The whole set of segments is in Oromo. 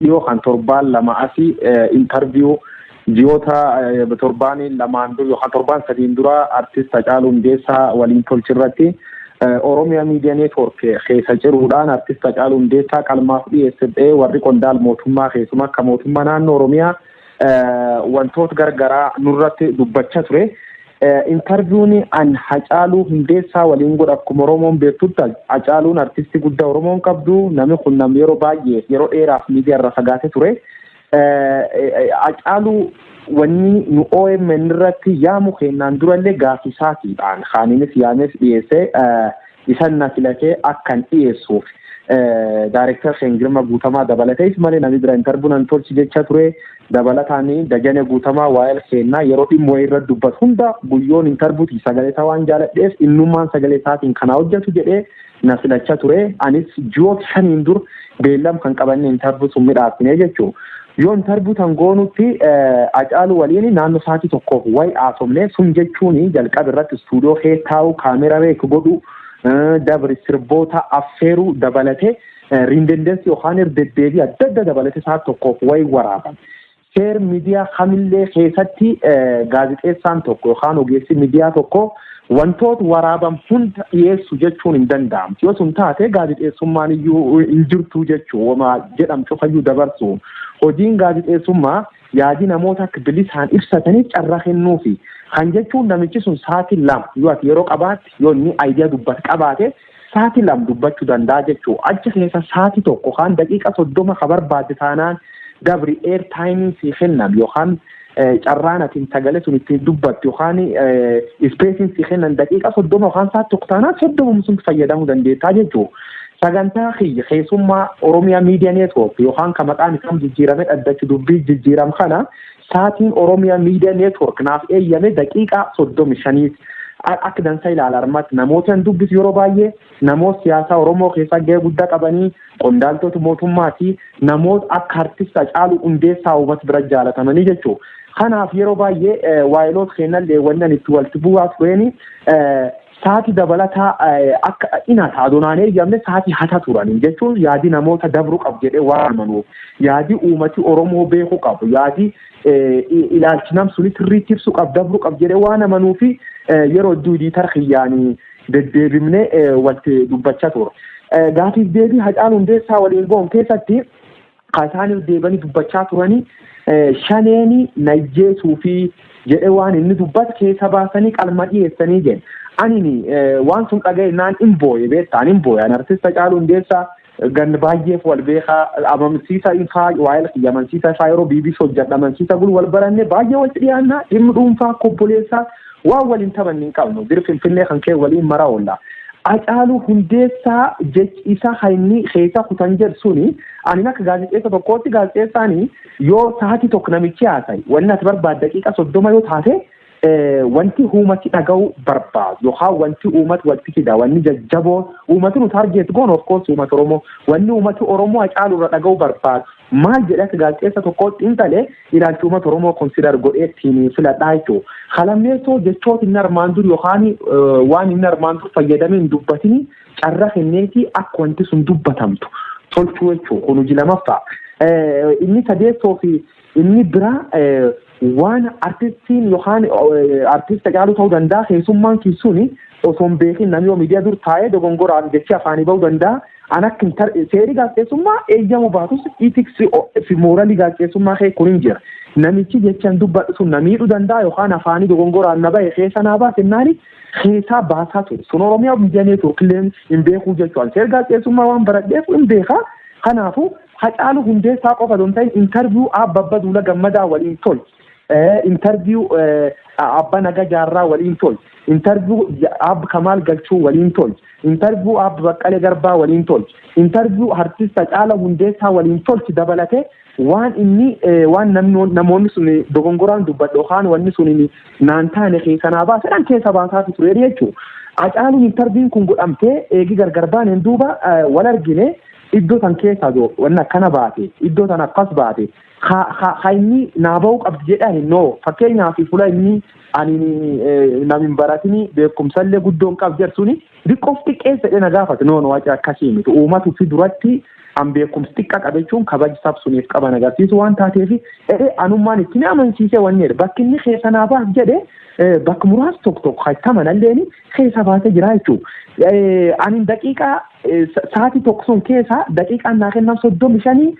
dhiyoo kan torbaan lama asii interview ji'oota torbaanii lamaan dura yookaan torbaan sadiin dura artist Hacaaluu Hundeessaa waliin tolchirratti Oromiyaa Media Network keessa jiruudhaan artist Hacaaluu Hundeessaa qalmaaf dhiyeessee warri qondaal mootummaa keessumaa akka mootummaa naannoo Oromiyaa wantoota gargaraa nurratti dubbachaa ture. Interviewni an Hacaaluu Hundeessaa waliin godha akkuma Oromoon beektutti Hacaaluun artistii guddaa Oromoon qabdu namni kun namni yeroo baay'ee yeroo dheeraaf miidiyaa irra fagaatee ture. Hacaaluu wanni nu OMN irratti yaamu kennaan durallee gaafisaatiidhaan kaaninis yaames dhiyeessee isan na filatee akkan dhiyeessuuf Director Shengirma Guutamaa dabalatees malee namni bira interview nan tolchi jecha ture. Dabalataanii Dajane Guutamaa waa'ee kennaa yeroo dhimma irra dubbatu hunda guyyoon interviewti sagalee isaa waan jaaladheef innummaan sagalee isaatiin kana hojjetu jedhee na filachaa ture. Anis ji'oota 5 dur beellam kan qabanne interview sun midhaafne jechuudha. Yoo interview tan goonutti Hacaaluu waliin naannoo sa'aatii tokkoof wayi haasofne sun jechuun jalqaba irratti istuudiyoo keessa taa'u kaameraa reeku godhu dabri sirboota affeeruu dabalatee rindendensi yookaan deddeebii adda adda dabalatee sa'aatii tokkoof wayi waraaban. Seer miidiyaa kamillee keessatti gaazexeessaan tokko yookaan ogeessi miidiyaa tokko wantoota waraaban hunda dhiyeessu jechuun hin danda'amu. Yoo sun taate gaazexeessummaan iyyuu hin jirtu jechuu wama jedhamtu fayyuu dabarsu. Hojiin gaazexeessummaa yaadi namoota akka bilisaan ibsatanii carraa kennuufi. Kan jechuun namichi sun sa'aatii 2 yoo ati yeroo qabaate yoo inni aayidiyaa dubbatu qabaate sa'aatii 2 dubbachuu danda'a jechuu. Achi keessa sa'aatii tokko kan daqiiqa 30 ka barbaade taanaan dabri air time si kennan yookaan carraan atiin sagalee sun ittiin dubbattu yookaan spacing si kennan daqiiqa 30 yookaan sa'aatii tokko taanaan 30 sun fayyadamuu dandeettaa jechuudha. Sagantaa keessummaa Oromiyaa Media Network yookaan kan maqaan isaa jijjiirame dhaddachi dubbii jijjiiram kana sa'aatiin Oromiyaa Media Network naaf eeyyame daqiiqa 35 akka dansa ilaala armatti namoota dubbisu yeroo baay'ee namoota siyaasaa Oromoo keessaa gahee guddaa qabanii qondaaltota mootummaatii namoota akka artist Hacaaluu Hundeessaa uummata bira jaalatamanii jechuudha. Kanaaf yeroo baay'ee waayiloota kennallee wannan itti walitti bu'aa tureeni sa'aatii dabalataa akka inaata adoonaan eeyyamne sa'aatii hata turanii jechuun yaadi namoota dabruu qabu jedhee waan amanuuf yaadi uummati Oromoo beekuu qabu yaadi ilaalchi nam sunitti irriitti ibsu qabu dabruu qabu jedhee waan amanuufi yeroo duudii tarkiyyaanii deddeebimne walitti dubbachaa ture. Gaafiif deebii Hacaaluu Hundeessaa waliin goon keessatti kaasaaniif deebanii dubbachaa turanii shaneeni najjeesuu fi jedhee waan inni dubbatu keessa baasanii qalma dhiyeessanii jedhe. Ani waan sun dhaga'e naan imbooye beektaan imbooye an artist Hacaaluu Hundeessaa gan baay'eef wal beekaa amansiisa ifaa waa'ee qiyyamansiisa ifaa yeroo BBC hojjedha amansiisa gul wal baranne baay'ee walitti dhiyaannaa dhimma dhuunfaa obboleessaa waan waliin taphanni hin qabnu dir Finfinnee kan kee waliin maraa oolla. Hacaaluu Hundeessaa jechi isa haynni keessa kutan jedhsuni ani akka gaazexeessa tokkootti gaazexeessaanii yoo sa'aatii tokko namichi haasa'e wanni ati barbaadde daqiiqa 30 yoo taate wanti uumati dhaga'uu barbaadu yookaan wanti uumati walitti fida wanni jajjaboo uumati nu target goon of course uumati Oromoo wanni uumati Oromoo Hacaaluu irra dhaga'uu barbaadu maal jedhee gaazexeessa tokkootti intalee ilaalchi uumati Oromoo consider godhee ittiin filadhaa jechuudha. Kalamneessoo jechoota inni armaan dur yookaan waan inni armaan dur fayyadamee hin dubbatini carra kenneetii akka wanti sun dubbatamtu tolchuu jechuudha. Kun hojii lamaffaa. Inni sadeessoo fi inni biraa waan artistiin yookaan artist Hacaaluu ta'uu danda'a keessummaan keessuuni osoo hin beekin namni miidiyaa dur taa'ee dogongoraan jechi afaanii ba'uu danda'a. An akka seerii gaazexeessummaa eeyyamu baatus itiksii fi mooralii gaazexeessummaa kee kun hin jira. Namichi jechaan dubbatu sun namiidhuu danda'a yookaan afaanii dogongoraan na ba'e keessa naa baasennaani keessaa baasaa ture. Sun Oromiyaa Media Network illee hin beekuu jechuudha. Seerii gaazexeessummaa waan baradheef hin beekaa. Kanaafuu Hacaaluu Hundeessaa qofa osoo hin ta'in interview Abba Duula Gammadaa waliin tolche. Interview Abba Nagaa Jaarraa waliin tolche. Interview Abba Kamaal Galchuu waliin tolche. Interview Abba Baqqalee Garbaa waliin tolche. Interview artist Hacaaluu Hundeessaa waliin tolche dabalatee waan inni waan namoonni sun dogongoraan dubbadhu yookaan wanni sun naan taane keessa naa baasedhaan keessa baasaatu ture jechuudha. Hacaaluun interviewin kun godhamtee eegi gargar baaneen duuba wal argine iddoo tan keessa wanna akkana baate iddoo tan akkas baate inni naaba'uu qabdi jedhani no fakkeenyaaf fuula inni ani namin baratini beekumsallee guddoon qab jersuni diqqoof xiqqeessa dhena gaafate no waca akkasii miti uumatu fi duratti beekumsi xiqqaa qabachuun kabaja sabsuuniif qaban agarsiisu waan taateef anummaan itti amansiisee wanneedha. Bakki inni keessa naafaaf jedhe bakka muraasa tokko hattamanalleen keessa baatee jira jechuudha. Ani daqiiqaa sa'aatii tokko sun keessa daqiiqaan naa kennan 35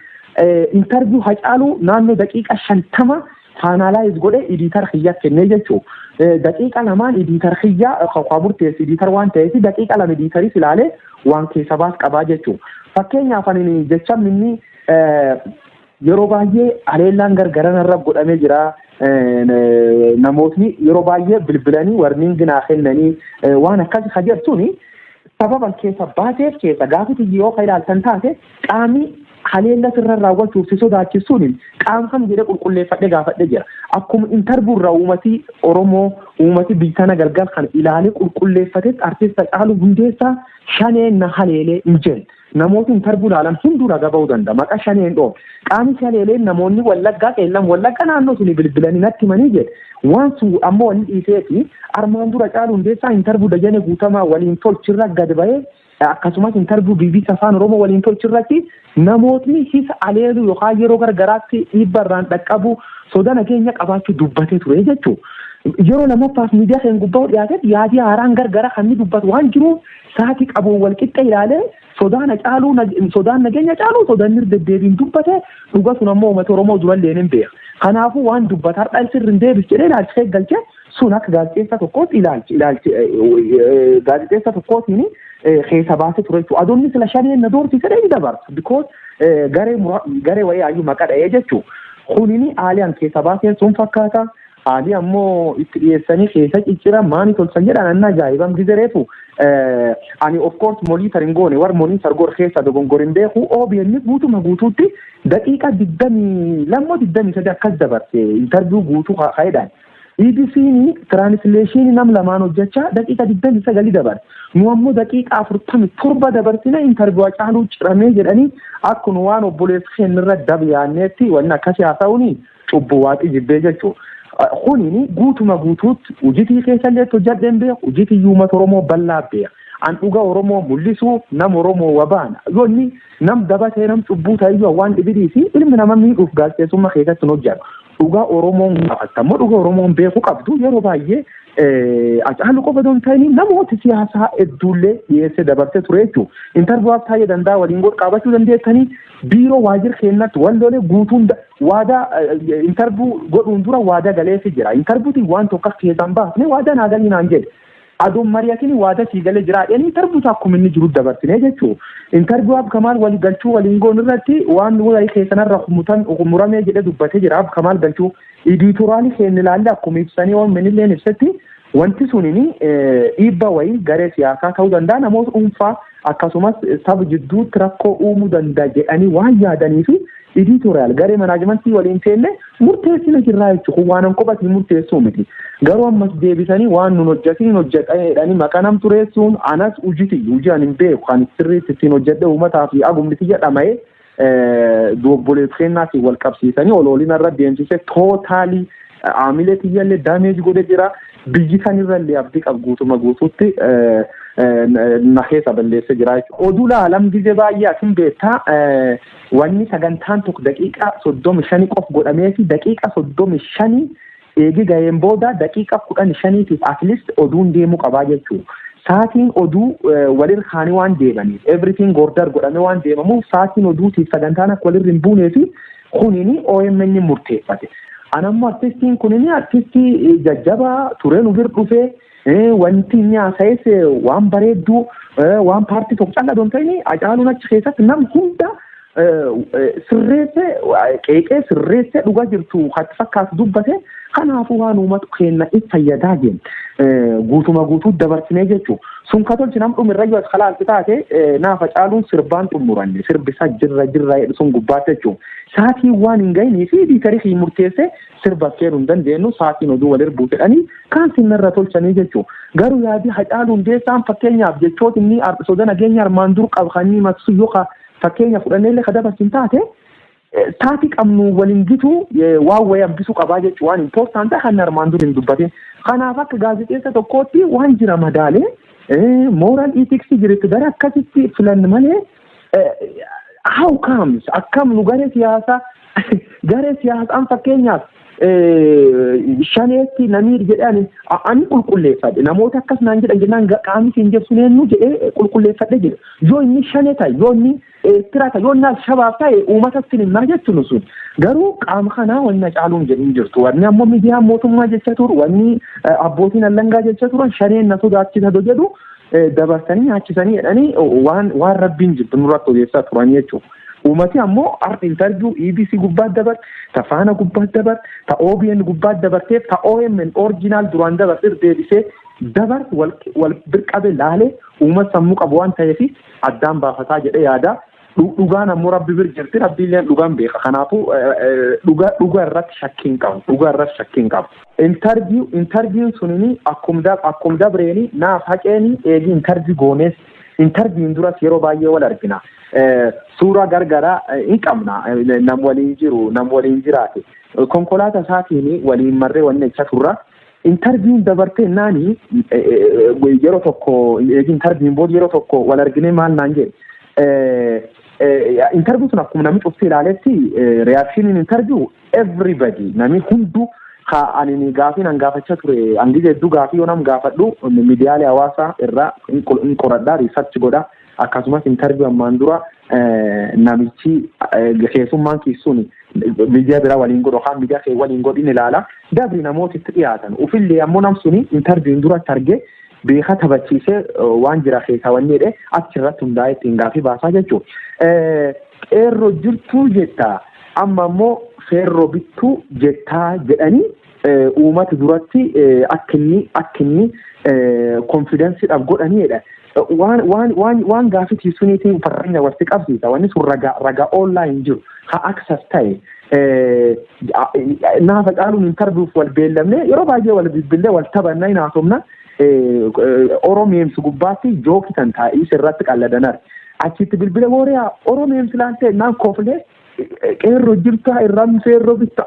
interview Hacaaluu naannoo daqiiqaa 50 finalize godhe editor xiyyaa kennee jechuudha. Daqiiqa lamaan editor xiyyaa qaburtees editor waan ta'eef daqiiqa lama editoris ilaalee waan keessa baas qabaa jechuudha. Fakkeenyaaf ani jecha inni yeroo baay'ee haleellaan gargaran irra godhamee jira. Namootni yeroo baay'ee bilbilanii warning naa kennanii waan akkas hajartuuni sababa keessa baateef keessa gaafiti yoo ilaaltan taate qaamni haleella sirra raawwachuuf si sodaachisuun qaamfam jedhe qulqulleeffadhe gaafadhe jira. Akkuma interview irraa uummati Oromoo uummati biitana galgal kan ilaalee qulqulleeffatee artista Hacaaluu Hundeessaa shaneen na haleelee hin jenne. Namooti interview ilaalan hunduu ragaa ba'uu danda'a. Maqaa shaneen dhoo. Qaamni haleelee namoonni Wallaggaa qeellan Wallagga naannoo suni bilbilanii natti himanii jedhe. Waan sun ammoo wanni dhiiseeti armaan dura Hacaaluu Hundeessaa interview Dajanee Guutamaa waliin tolchirra gad ba'ee akkasumas interview BBC Afaan Oromoo waliin tolchirratti namootni hisa aleelu yookaan yeroo gargaraatti dhiibbarraan dhaqqabu soda nageenya qabaachuu dubbatee ture jechuudha. Yeroo lamaffaaf miidiyaa kan gubbaa dhiyaate yaadii haaraan gargara kan dubbatu waan jiruuf sa'aatii qabuun walqixxe ilaalee sodaan Hacaaluu sodaan nageenya Hacaaluu sodaan deddeebiin dubbate dhuga sun ammoo uummata Oromoo durallee hin beeku. Kanaafuu waan dubbataa dhalsirri hin deebis jedhee ilaalchisee galchee sun akka gaazexeessa tokkootti gaazexeessa tokkootiin keessa baasee ture jechuudha. Adoonni sila shaneen na doorsise dha dabarsa because garee wayii ayyuu maqaa dha'ee jechuudha. Kunini aaliyaan keessa baaseen sun fakkaata. Aalii ammoo itti dhiyeessanii keessa ciccira maani tolchan jedhan annaa ajaa'ibam gizereetu. Ani of course monitoring goone war monitor goor keessa dogongorin beeku OBN guutuma guutuutti daqiiqa 22 akkas dabarse interview guutuu kaa'edhaan. EBC'n translation nam lamaan hojjechaa daqiiqa 29 dabarse. Nu ammoo daqiiqa 47 dabarsine interview Hacaaluu ciramee jedhanii akkuma waan obboleessa keenyarra dabyaanneetti wanni akkasii haasa'uuni cubbuu waaqi jibbee jechuudha. Kunini guutuma guutuutti hojiitii keessallee hojjadheen beeku hojiitii uummata Oromoo bal'aa beeku. An dhuga Oromoo mul'isuuf nam Oromoo wabaana. Yoonni nam dabatee nam cubbuu ta'eyyuu waan dhibidii fi ilmi nama miidhuuf gaazexeessummaa keessatti hin hojjetu. Dhuga Oromoon gaafatammoo dhuga Oromoon beeku qabdu yeroo baay'ee Hacaaluu qofa doon ta'anii namoota siyaasaa hedduullee dhiyeessee dabarsee ture jechuudha. Interviiwaaf taa'ee danda'a waliin qaabachuu dandeessanii biiroo waajjira keenyatti wallolee guutuun waadaa interview godhuun dura waadaa galeefi jira. Interviewtiin waan tokko keessaan baafne waadaa naa galii naan jedhe. Aduun mari'atiin waadaa sii galee jira. Interview akkuma inni jiru dabarsine jechuudha. Interviiwaaf Kamaal walii galchuu waliin goon irratti waan wayii keessanarra muramee jedhee dubbatee jira. Kamaal galchuu editoraalii keenya ilaalle akkuma ibsanii waan minilleen ibsatti wanti sunini dhiibba wayii garee siyaasaa ta'uu danda'a namoota dhuunfaa akkasumas saba jidduutti rakkoo uumuu danda'a jedhanii waan yaadanii fi editorial garee manaajimentii waliin teelle murteessina jirraa jechuudha waan kophatiin murteessuu miti. Garuu ammas deebisanii waan nun hojjetanii maqaa nam tureessuun anas hojii ani hin beeku kan sirriitti ittiin hojjedhe uummataa fi agumniti jedhamee obboleessa keenyaatiin wal qabsiisanii olooliin irra deemsisee tootaalii aamilee tiyyaallee daameeji godhe jira. Biyyi sanirrallee abdii qabu guutuma guutuutti na keessa balleessee jira jechuudha. Oduu laalam gizee baay'ee asin beektaa wanni sagantaan tokko daqiiqa 35 qof godhamee fi daqiiqa 35 eegi ga'een booda daqiiqa 15tiif at least oduun deemuu qabaa jechuudha. Saatiin oduu walir kaanii waan deemaniif everything order godhamee waan deemamuuf saatiin oduutiif sagantaan akka walirra hin buunee fi kunini OMN murteeffate. Anammoo artistiin kunini artistii jajjabaa tureen ufir dhufee wanti inni haasa'es waan bareedduu waan paartii tokko callaa doon ta'ini Hacaaluun achi keessatti nam hunda sirreessee qeeqee sirreessee dhugaa jirtu hatti fakkaatu dubbate kanaafuu waan uummata keenya itti fayyadaa jenna guutuma guutuu dabarsinee jechuudha. Sun katolchi nam dhumirra yoo kalaalti taate naaf Hacaaluun sirbaan xumuranne sirbisaa jirra sun gubbaatti jechuudha. Saatiin waan hin ga'inii fi diitarii murteessee sirba kennuu hin dandeenyu saatiin oduu walir buutedhanii kaan sinarra tolchanii jechuudha. Garuu yaadii Hacaaluu Hundeessaan fakkeenyaaf jechoota inni soda nageenya armaan dur qabanii maksu yookaan fakkeenya fudhanneellee kadabarsin taate taati qabnu waliin gitu waan wayii abbisuu qabaa jechuudha waan important kan armaan dur hin dubbatin. Kanaaf akka gaazexeessa tokkootti waan jira madaalee moral ethics jirti gara akkasitti filanne malee how comes akkam nu garee siyaasaan fakkeenyaaf shaneetti namiir jedhani ani qulqulleeffadhe namoota akkas naan jedhan jennaan qaamni siin jebsuun eenyu jedhee qulqulleeffadhe jedhe yoo inni shane ta'e yoo inni tirata yoo inni alshabaab ta'e uummata sinimmaa jechuun sun garuu qaama kanaa wanna caaluun jedhin jirtu wanni ammoo miidiyaa mootummaa jecha turu wanni abbootiin allangaa jecha turan shaneen na sodaachisa jedhu dabarsanii nyaachisanii jedhanii waan rabbiin jirtu nurratti odeessaa turan jechuudha. Uumati ammoo art interview EBC gubbaat dabar ta faana gubbaat dabar ta OBN gubbaat dabarteef ta OMN original duraan dabartir deebisee dabar wal birqabe laalee uummata sammuu qabu waan ta'eef addaan baafataa jedhee yaada. Dhugaan ammoo rabbi bir jirti rabbiilleen dhugaan beeka kanaafuu dhugaa irratti shakkiin qabu. Interview sunini akkum dabreeni naaf haqeeni eegi interview goonees interviewin duras yeroo baay'ee wal argina. Suuraa gargaraa hin qabna nam waliin jiraate konkolaataa isaatiin waliin marree wanni jecha turra interviewin dabartee naani yeroo tokko interviewin booda yeroo tokko wal argine maal naan jedhe interview sun akkuma namni cufti ilaaletti reaction interview everybody namni hundu ani gaafii nan gaafachaa ture angije hedduu gaafii yoo nam gaafadhu miidiyaalee hawaasaa irraa hin qoradhaa research godha akkasumas interview ammaan dura namichi keessummaan kiisuun miidiyaa biraa waliin godhu kaan miidiyaa kee waliin godhin ilaala dabri namootitti dhiyaatan ufillee ammoo namsuni interview duratti arge beeka taphachiisee waan jira keessaa wanni jedhee achirratti hundaa'ee ittiin gaafii baasaa jechuudha. Qeerroo jirtuu jettaa amma ammoo feerroo bittuu jettaa jedhanii uummata duratti akka inni konfidensiidhaaf godhaniidha. Waan gaafii suniitiin fakkeenya walitti qabsiisa wanni sun ragaa online jiru ha access ta'e naafa caaluun interviewuf wal beellamne yeroo baay'ee wal bilbilee wal taphannaa hin haasofna Oromeemsi gubbaatti jookitan taa'ii sirratti qalladanar achitti bilbila woriyaa Oromeemsi laantee naan kooflee qeerroo jirtaa irraan feerroo bitta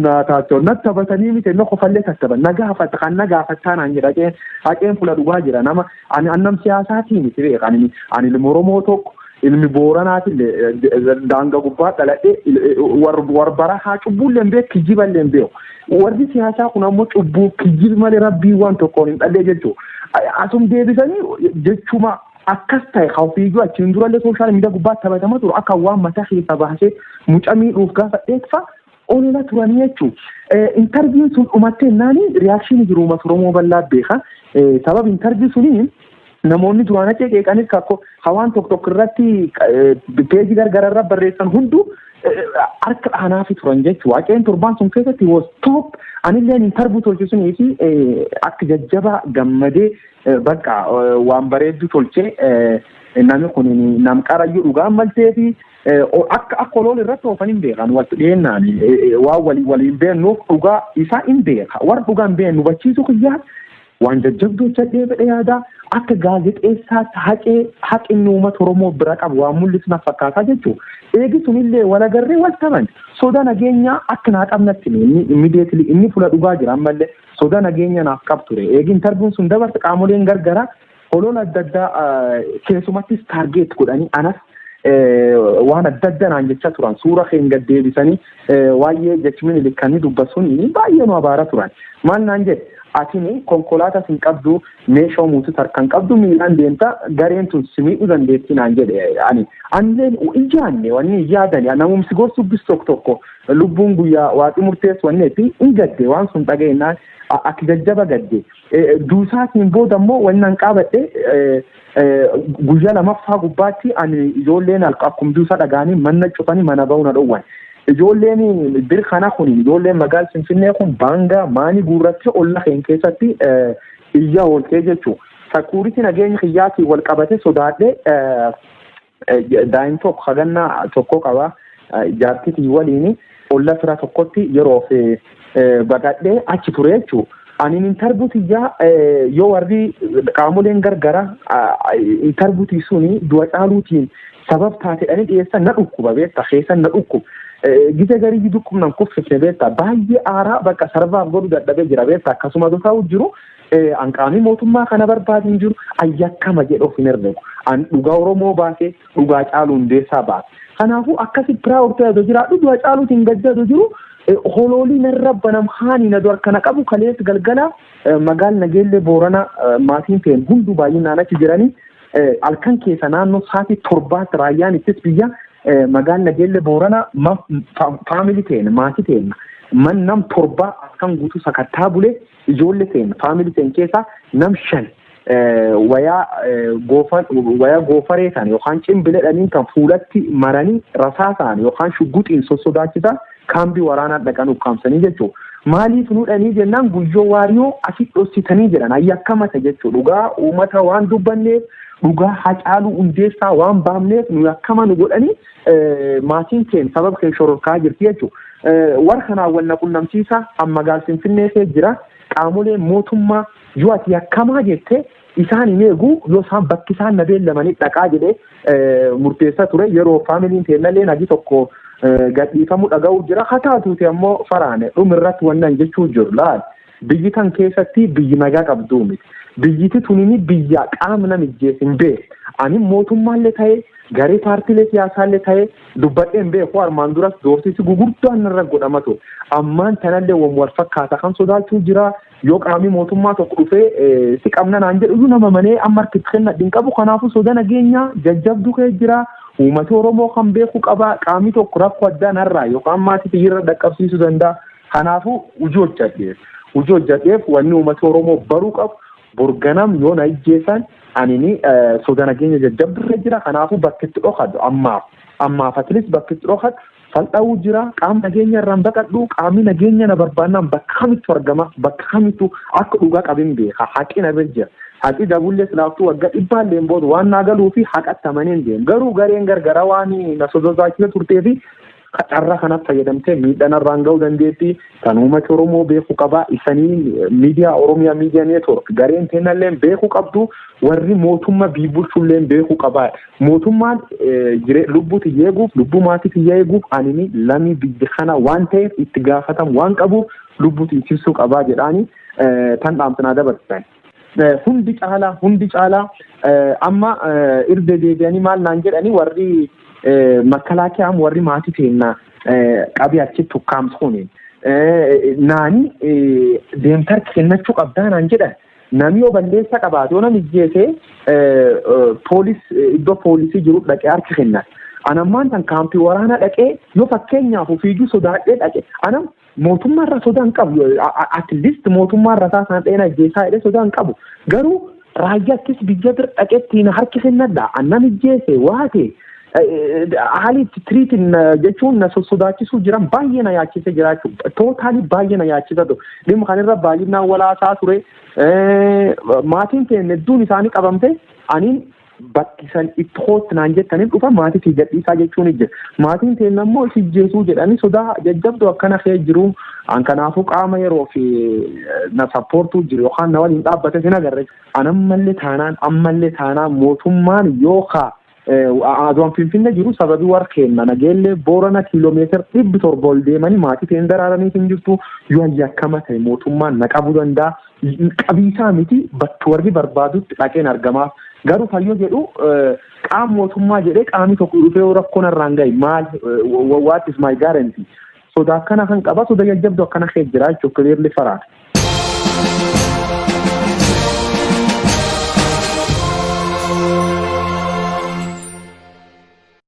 naataatoo natti taphatanii miti inni kofallee tattaban nagaafatta kan nagaafattaa naan jedha haqeen fula dhugaa jira nama annam siyaasaatii miti beeka ani ilmi Oromoo tokko ilmi Booranaatillee daanga gubbaa dhaladhee warbara haa cubbuullee hin beeku kijjiballee hin beeku. Warri siyaasaa kun ammoo cubbuu kijjibi malee rabbii waan tokkoon hin dhallee jechuudha. Asum deebisanii jechuma akkas ta'e hawfiiyyuu achiin durallee sooshaal miidiyaa gubbaatti taphatama turu akka waan mataa keessa baasee mucaa miidhuuf gaafa dheekfa oolila turanii jechuudha. Interviin sun dhumattee naani riyaakshinii jiru uummata Oromoo bal'aa beeka. Sababa intervii suniin namoonni duraan achee qeeqanis kakko hawaan tokko irratti peejii gargaararra barreessan hunduu harka dhaanaafi turan jechuudha. Waaqeen torbaan sun keessatti was top anilleen interview tolchisuunii fi akka jajjaba gammadee bakka waan bareeddu tolchee namni kun nam qarayyuu dhugaan maltee fi akka oloon irratti oofan hin beekan walitti dhiyeennaan waan waliin beennuuf dhugaa isaa hin beeka warra dhugaa hin beennu hubachiisuu kiyyaa waan jajjabduu jedhee fedhe yaadaa akka gaazexeessaatti haqinni uummata Oromoo bira qabu waan mul'isu na fakkaataa jechuudha. Eegi sunillee walagarree wal taban sodaa nageenyaa akka naa qabnatti immediately inni fula dhugaa jira ammallee sodaa nageenya naaf qab ture. Eegi interviewin sun dabarte qaamoleen gargaraa holoon adda addaa keessumattis taargeet godhanii anas waan adda addaa naan jecha turan suura keen gad deebisanii waa'ee jechmin likkanii dubbasuun baay'ee nu abaara turan. Maal naan jedhe atini konkolaataa sin qabdu meeshaa muutu tarkan qabdu miilaan deemta gareen tun simiidhu dandeetti naan jedhe anilleen ijaanne wanni yaadani namumsi gorsu bis tokko lubbuun guyyaa waaqi murteessu wanneetti hin gadde waan sun dhageenyaan akka jajjaba gadde duusaatiin booda immoo wannan qaabadhe guyyaa lamaffaa gubbaatti ani ijoolleen akkuma duusaa dhagaanii manna cufanii mana ba'uu na dhowwan. Ijoolleen birkana kun ijoolleen magaalaa Finfinnee kun baangaa maanii guurratti olla keen keessatti iyya ooltee jechuudha. Sakuuritii nageenya kiyyaatiin wal qabate sodaadhee daa'im tokko hagannaa tokko qaba jaartitii waliin olla fira tokkotti yeroof baqadhee achi ture jechuudha. Ani interviewtiyyaa yoo warri qaamoleen gargara interviewtii suni du'a caaluutiin sabab taatedhanii dhiyeessan na dhukkuba beekta keessan na dhukkuba. gite garii dukkubnan kuffise beektaa baay'ee aaraa bakka sarbaaf godhu dadhabee jira beektaa akkasuma dhufaa jiru anqaamii mootummaa kana barbaadin jiru ayyakkama jedhu hin herregu an dhugaa Oromoo baasee dhugaa caalu hundeessaa baase kanaafuu akkasi piraawurtee jiraadhu dhugaa caaluutiin gaddadu jiru hololii narra banam haani na dur kana qabu kalees galgala magaal nageelle boorana maatiin teen hundu baay'inaan achi jiranii alkan keessa naannoo sa'aatii 7 raayyaan ittis biyya magaal nageelle boorana faamilii teen maatii teen man nam 7 akkan guutuu sakattaa bulee ijoollee teen faamilii teen keessa nam 5 wayaa goofaree ta'an yookaan cimbileedhaniin kan fuulatti maranii rasaasaan yookaan shugguxiin sossodaachisaa kaambii waraanaa dhaqan ukkaamsanii jechuudha. Maaliif nuudhanii jennaan guyyoo waariyoo asii dhossitanii jedhan ayyaakkamata jechuudha. Dhugaa uummata waan dubbanneef dhugaa Hacaaluu Hundeessaa waan baamneef nu akkama nu godhanii maatiin keenya sababa kee shororkaa jirti jechuudha. Warra kanaan wal naqunnamsiisaa amma gaal Finfinnee jira qaamolee mootummaa yoo ati yakkamaa jettee isaan hin eegu yoo isaan bakki isaan na beellamanii dhaqaa jedhee murteessaa ture yeroo faamiliin teennallee nagi tokko gadhiifamuu dhaga'uu jira haa taatuuti ammoo faraane dhumirratti wannan jechuu jiru laal biyyi kan keessatti biyyi nagaa qabduu miti biyyiti tunini biyya qaamna mijjeesin bee ani mootummaallee ta'ee garee paartiilee siyaasaallee ta'ee dubbadheen beeku armaan duras doorsisi gugurdaan narra godhamatu ammaan tanallee wal fakkaata kan sodaachuu jira yoo qaamii mootummaa tokko dhufee si qabna naan jedhu nama manee amma harkitti kenna hin qabu kanaafuu soda nageenya jajjabduu kee jira uummata Oromoo kan beeku qaba qaamii tokko rakkoo addaa narraa yookaan maatii xiyyeerra dhaqqabsiisuu danda'a kanaafuu hojii hojjedheef wanni uummata Oromoo baruu qabu burganam yoo na ijjeessan anini soda nageenya jajjabdurre jira kanaafuu bakkitti dhokadhu ammaaf atleast bakkitti dhokadhu fal'aa'uu jira qaama nageenya irraan baqadhu qaamni nageenya na barbaannaan bakka kamittu argama bakka kamittu akka dhugaa qabin beeka haqi na jira haqi dabullee silaaftuu waggaa dhibbaalleen booda waan naagaluu fi haqattamaniin deemu garuu gareen gargara waan na sodaachisa turtee fi carraa kanatti fayyadamtee miidhanarraan ga'uu dandeetti kan uummata Oromoo beeku qabaa isanii miidiyaa Oromiyaa miidiyaa neetwork gareen teennallee beeku qabdu warri mootummaa biibulchullee beeku qabaa mootummaan lubbuu tiyyeeguuf lubbuu maatii tiyyeeguuf anini lamii biyya kana waan ta'eef itti gaafatamu waan qabuuf lubbuu tiksisuu qabaa jedhaanii tan dhaamsanaa dabarsan. Hundi caalaa amma irra deebi'anii maal naan jedhanii warri makalaakiyaan warri maatii teennaa qabee achitti ukkaamsuuni naani deemtar kennachuu qabdaa naan jedhan namni yoo balleessa qabaate yoo namni ijjeesee iddoo poolisii jiru dhaqee harka kennan anammaan tan kaampii waraanaa dhaqee yoo fakkeenyaaf ofiiyyuu sodaadhee dhaqe anam mootummaarra sodaan qabu at least mootummaarra taasaan dheena ijjeesaa jedhee sodaan qabu garuu raayyaa akkis biyya bira dhaqeettiin harki kennadha annam ijjeese waate haalli tiriitiin jechuun na sodaachisuu jiran baay'ee na yaachise jiraachuu tootaalii baay'ee na yaachisa dhimma kanarra baay'inaan walaasaa ture maatiin keenya hedduun isaanii qabamte aniin bakkisan itti hootti naan jettaniin dhufa maatii fi gadhiisaa jechuun jira maatiin keenya immoo ijjeesuu jedhanii sodaa jajjabduu akkana kee jiru an kanaafuu qaama yeroo fi na sappoortuu jiru yookaan na waliin dhaabbate sin agarre ammallee taanaan mootummaan yookaan aduun Finfinnee jiru sababii warra kenna nageellee boorana kiiloomeetira 700 ol deemanii maatii teen daraaranii hin jirtu yoo yakkamaa ta'e mootummaan na qabuu danda'a qabiisaa miti bakki warri barbaadutti dhaqeen argamaaf garuu fayyoo jedhu qaama mootummaa jedhee qaamni tokko dhufee rakkoon irraan gahe maal what is my guarantee sodaa akkana kan qaba sodaa jajjabduu akkana kee jira jechuudha clearly faraadha.